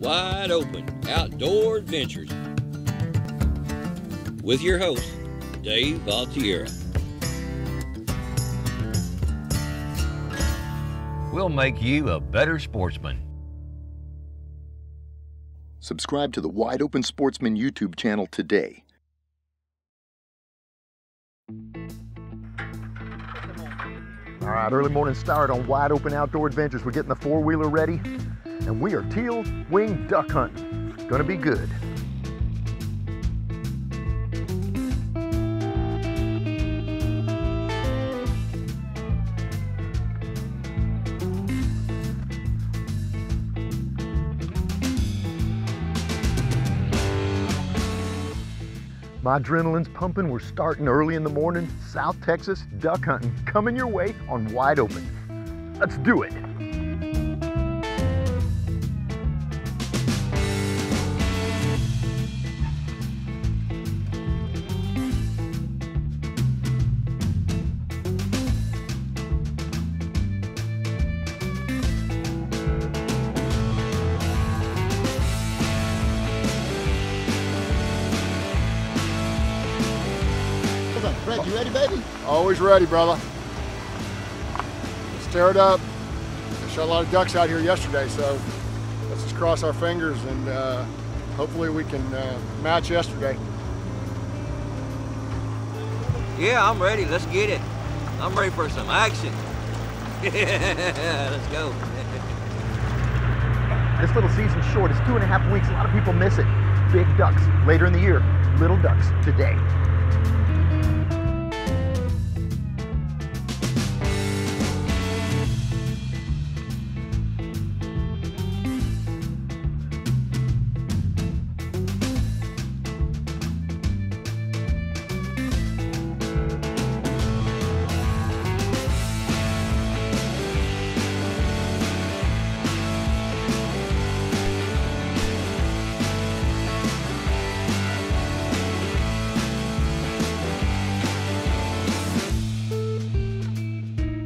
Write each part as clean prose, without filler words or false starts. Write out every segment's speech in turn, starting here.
Wide Open Outdoor Adventures with your host, Dave Valtierra. We'll make you a better sportsman. Subscribe to the Wide Open Sportsman YouTube channel today. All right, early morning start on Wide Open Outdoor Adventures. We're getting the four-wheeler ready, and we are teal wing duck hunting. It's gonna be good. My adrenaline's pumping. We're starting early in the morning. South Texas duck hunting coming your way on Wide Open. Let's do it. Fred, you ready, baby? Always ready, brother. Stir it up. I shot a lot of ducks out here yesterday, so let's just cross our fingers and hopefully we can match yesterday. Yeah, I'm ready. Let's get it. I'm ready for some action. Let's go. This little season's short. It's 2.5 weeks. A lot of people miss it. Big ducks later in the year. Little ducks today.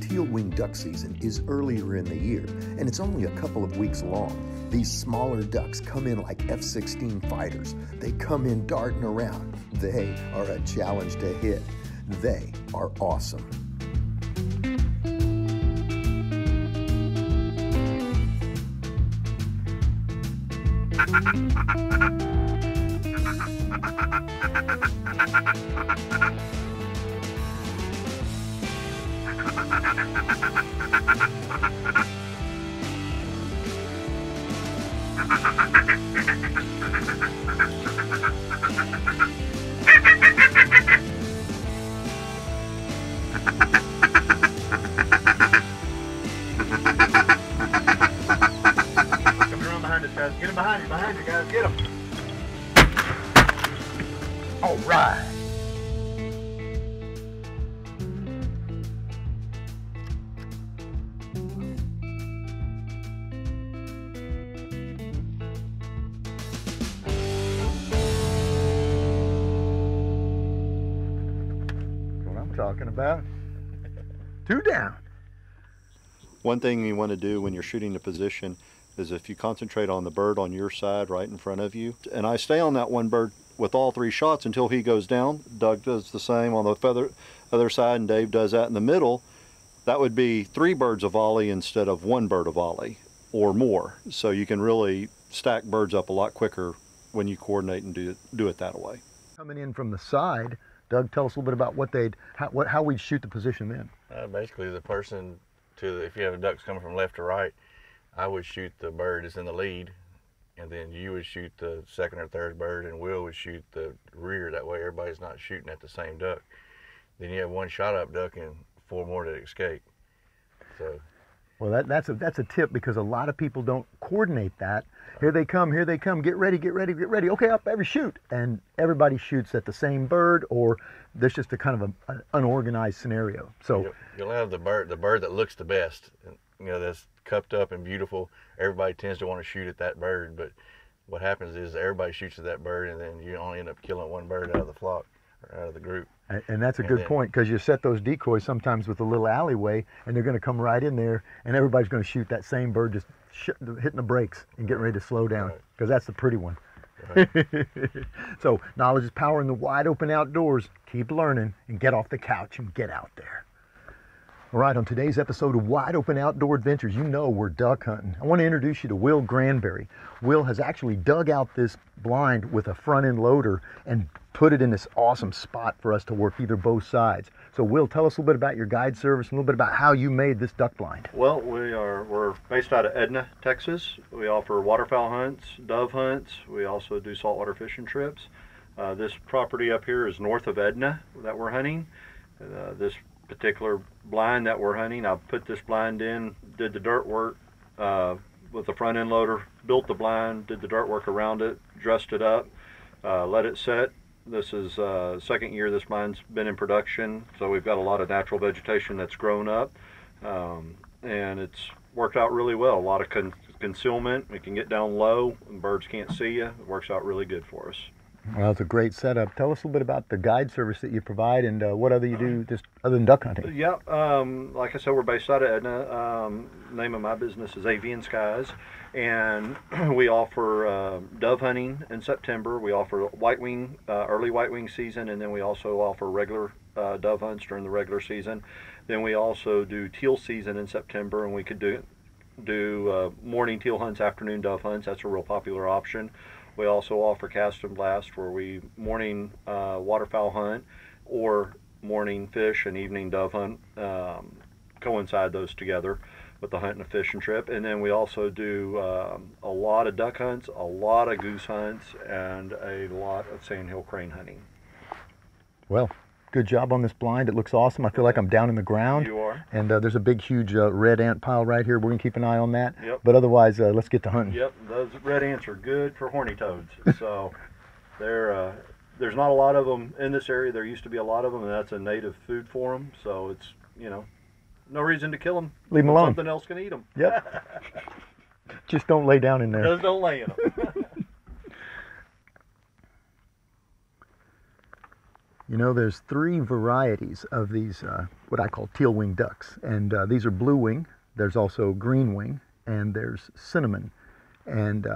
Teal-winged duck season is earlier in the year, and it's only a couple of weeks long. These smaller ducks come in like F-16 fighters. They come in darting around. They are a challenge to hit. They are awesome. Get him behind you guys, get him. All right. What I'm talking about. 2 down. One thing you want to do when you're shooting the position is if you concentrate on the bird on your side right in front of you, and I stay on that one bird with all 3 shots until he goes down. Doug does the same on the other side, and Dave does that in the middle. That would be 3 birds a volley instead of 1 bird a volley or more. So you can really stack birds up a lot quicker when you coordinate and do it that way. Coming in from the side, Doug, tell us a little bit about how we'd shoot the position then. Basically, the person if you have ducks coming from left to right, I would shoot the bird that's in the lead, and then you would shoot the second or third bird, and Will would shoot the rear. That way everybody's not shooting at the same duck. Then you have 1 shot up duck and 4 more to escape. So, well, that's a tip, because a lot of people don't coordinate that. Here they come, get ready, get ready, get ready. Okay, up, every shoot. And everybody shoots at the same bird, or there's just a kind of an unorganized scenario. So you'll have the bird that looks the best, that's cupped up and beautiful. Everybody tends to want to shoot at that bird, but what happens is everybody shoots at that bird, and then you only end up killing 1 bird out of the flock or out of the group. And that's a good point, because you set those decoys sometimes with a little alleyway, and they're going to come right in there, and everybody's going to shoot that same bird just hitting the brakes and getting ready to slow down, because that's the pretty one. Right. So knowledge is power in the wide open outdoors. Keep learning and get off the couch and get out there. All right, on today's episode of Wide Open Outdoor Adventures, you know we're duck hunting. I want to introduce you to Will Granberry. Will has actually dug out this blind with a front end loader and put it in this awesome spot for us to work both sides. So Will, tell us a little bit about your guide service and a little bit about how you made this duck blind. Well, we're based out of Edna, Texas. We offer waterfowl hunts, dove hunts. We also do saltwater fishing trips. This property up here is north of Edna that we're hunting. This particular blind that we're hunting, I put this blind in, did the dirt work with the front end loader, built the blind, did the dirt work around it, dressed it up, let it set. This is second year this blind's been in production, so we've got a lot of natural vegetation that's grown up, and it's worked out really well. A lot of concealment. We can get down low and birds can't see you. It works out really good for us. Well, it's a great setup. Tell us a little bit about the guide service that you provide and what other you do just other than duck hunting. Yep. Like I said, we're based out of Edna. Name of my business is Avian Skies, and we offer dove hunting in September. We offer white wing, early white wing season, and then we also offer regular dove hunts during the regular season. Then we also do teal season in September, and we could do morning teal hunts, afternoon dove hunts. That's a real popular option. We also offer cast and blast, where we morning waterfowl hunt or morning fish and evening dove hunt, coincide those together with the hunt and the fishing trip. And then we also do a lot of duck hunts, a lot of goose hunts, and a lot of sandhill crane hunting. Well, good job on this blind. It looks awesome. I feel like I'm down in the ground. You are. And there's a big, huge red ant pile right here. We're going to keep an eye on that. Yep. But otherwise, let's get to hunting. Yep, those red ants are good for horny toads. So there's not a lot of them in this area. There used to be a lot of them, and that's a native food for them. So it's, no reason to kill them. Leave them alone. Something else can eat them. Yep. Just don't lay down in there. Just don't lay in them. There's 3 varieties of these, what I call teal wing ducks. And these are blue wing, there's also green wing, and there's cinnamon. And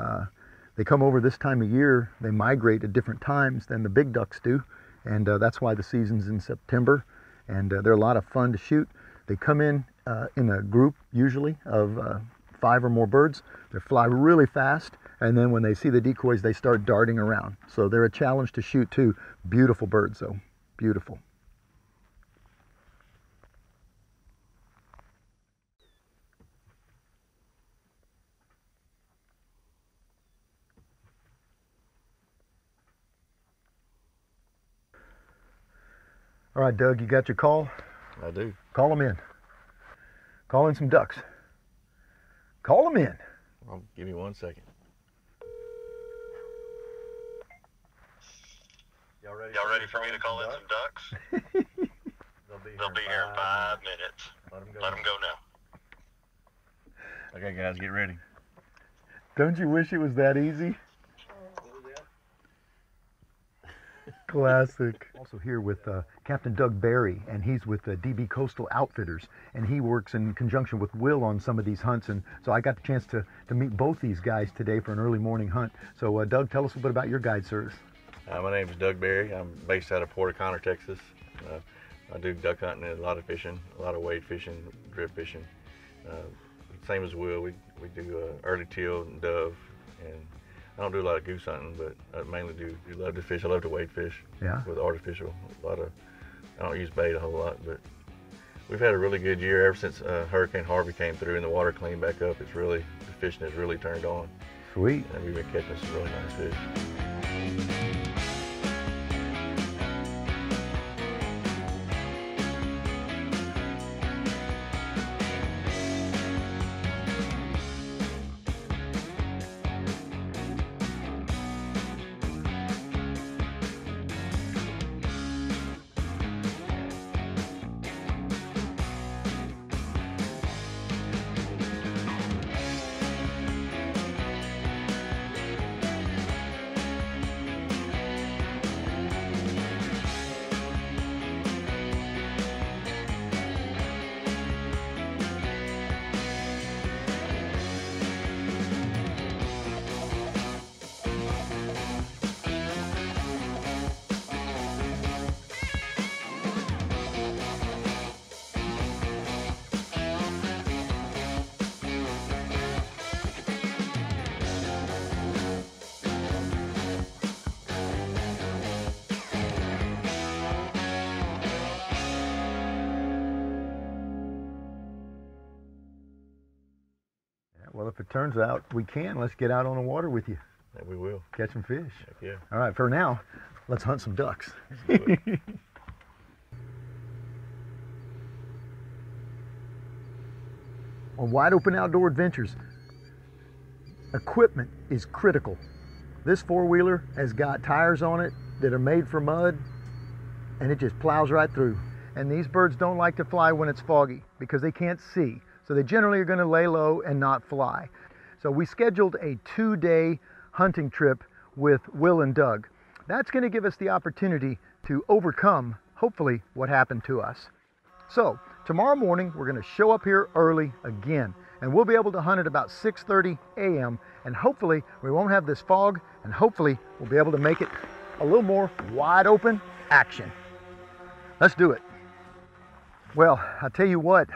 they come over this time of year. They migrate at different times than the big ducks do. And that's why the season's in September. And they're a lot of fun to shoot. They come in a group, usually, of 5 or more birds. They fly really fast. And then when they see the decoys, they start darting around. So they're a challenge to shoot too. Beautiful birds though, beautiful. All right, Doug, you got your call? I do. Call them in. Call in some ducks. Call them in. I'll give me 1 second. Y'all ready for me to call in some ducks? They'll be here in 5 minutes. Let them go now. Okay, guys, get ready. Don't you wish it was that easy? Classic. Also here with Captain Doug Berry, and he's with DB Coastal Outfitters, and he works in conjunction with Will on some of these hunts, and so I got the chance to meet both these guys today for an early morning hunt. So Doug, tell us a bit about your guide service. My name is Doug Berry. I'm based out of Port O'Connor, Texas. I do duck hunting and a lot of fishing, a lot of wade fishing, drip fishing. Same as Will, we do early teal and dove, and I don't do a lot of goose hunting, but I mainly do love to fish. I love to wade fish. Yeah. With artificial. I don't use bait a whole lot, but we've had a really good year ever since Hurricane Harvey came through and the water cleaned back up. The fishing has really turned on. Sweet. And we've been catching some really nice fish. Well, if it turns out we can, let's get out on the water with you. Yeah, we will. Catch some fish. Heck yeah. All right, for now, let's hunt some ducks. On Wide Open Outdoor Adventures, equipment is critical. This four-wheeler has got tires on it that are made for mud, and it just plows right through. And these birds don't like to fly when it's foggy because they can't see. So they generally are going to lay low and not fly. So we scheduled a 2-day hunting trip with Will and Doug. That's going to give us the opportunity to overcome, hopefully, what happened to us. So tomorrow morning, we're going to show up here early again, and we'll be able to hunt at about 6:30 a.m. and hopefully we won't have this fog, and hopefully we'll be able to make it a little more wide open action. Let's do it. Well, I'll tell you what,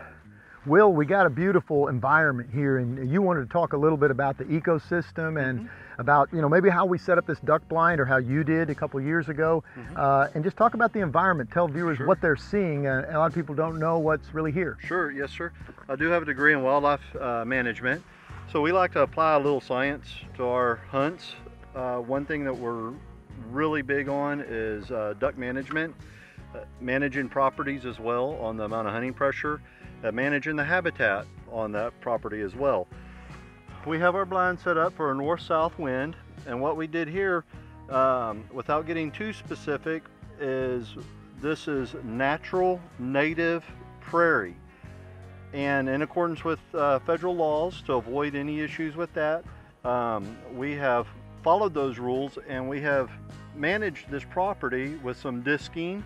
Will, we got a beautiful environment here, and you wanted to talk a little bit about the ecosystem and about, maybe how we set up this duck blind, or how you did a couple years ago, and just talk about the environment. Tell viewers what they're seeing. A lot of people don't know what's really here. Sure, yes sir. I do have a degree in wildlife management, so we like to apply a little science to our hunts. One thing that we're really big on is duck management, managing properties as well on the amount of hunting pressure, managing the habitat on that property as well. We have our blind set up for a north-south wind, and what we did here, without getting too specific, is this is natural native prairie, and in accordance with federal laws, to avoid any issues with that, we have followed those rules, and we have managed this property with some disking.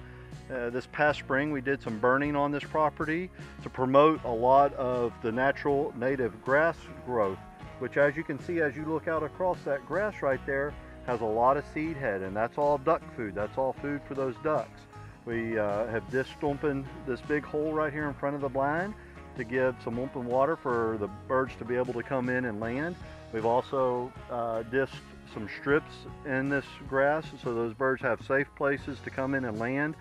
This past spring we did some burning on this property to promote a lot of the natural native grass growth, which, as you can see as you look out across that grass right there, has a lot of seed head, and that's all duck food. That's all food for those ducks. We have disked open this big hole right here in front of the blind to give some open water for the birds to be able to come in and land. We've also disked some strips in this grass so those birds have safe places to come in and land.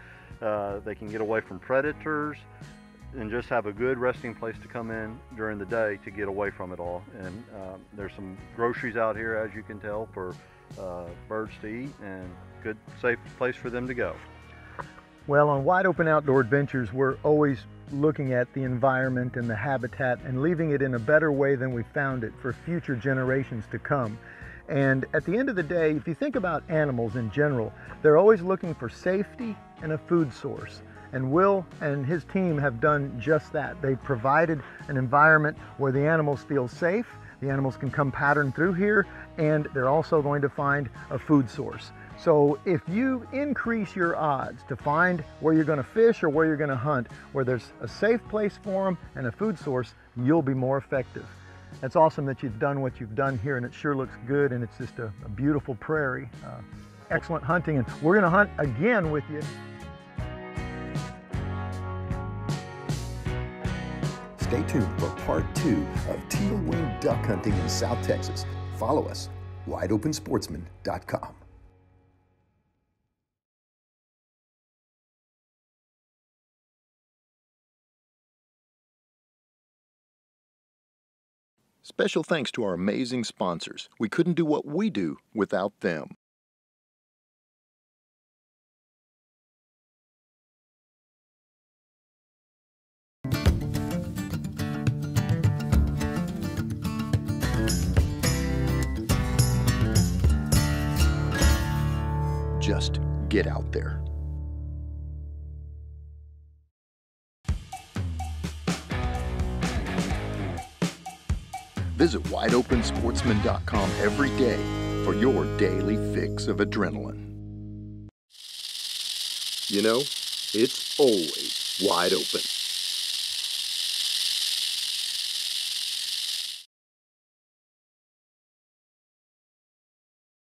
They can get away from predators and just have a good resting place to come in during the day to get away from it all. And there's some groceries out here, as you can tell, for birds to eat, and good safe place for them to go. Well, on Wide Open Outdoor Adventures, we're always looking at the environment and the habitat and leaving it in a better way than we found it for future generations to come. And at the end of the day, if you think about animals in general, they're always looking for safety and a food source. And Will and his team have done just that. They've provided an environment where the animals feel safe, the animals can come pattern through here, and they're also going to find a food source. So if you increase your odds to find where you're going to fish or where you're going to hunt, where there's a safe place for them and a food source, you'll be more effective. It's awesome that you've done what you've done here, and it sure looks good, and it's just a beautiful prairie. Excellent hunting, and we're going to hunt again with you. Stay tuned for part 2 of teal-winged duck hunting in South Texas. Follow us, wideopensportsman.com. Special thanks to our amazing sponsors. We couldn't do what we do without them. Just get out there. Visit wideopensportsman.com every day for your daily fix of adrenaline. You know, it's always wide open.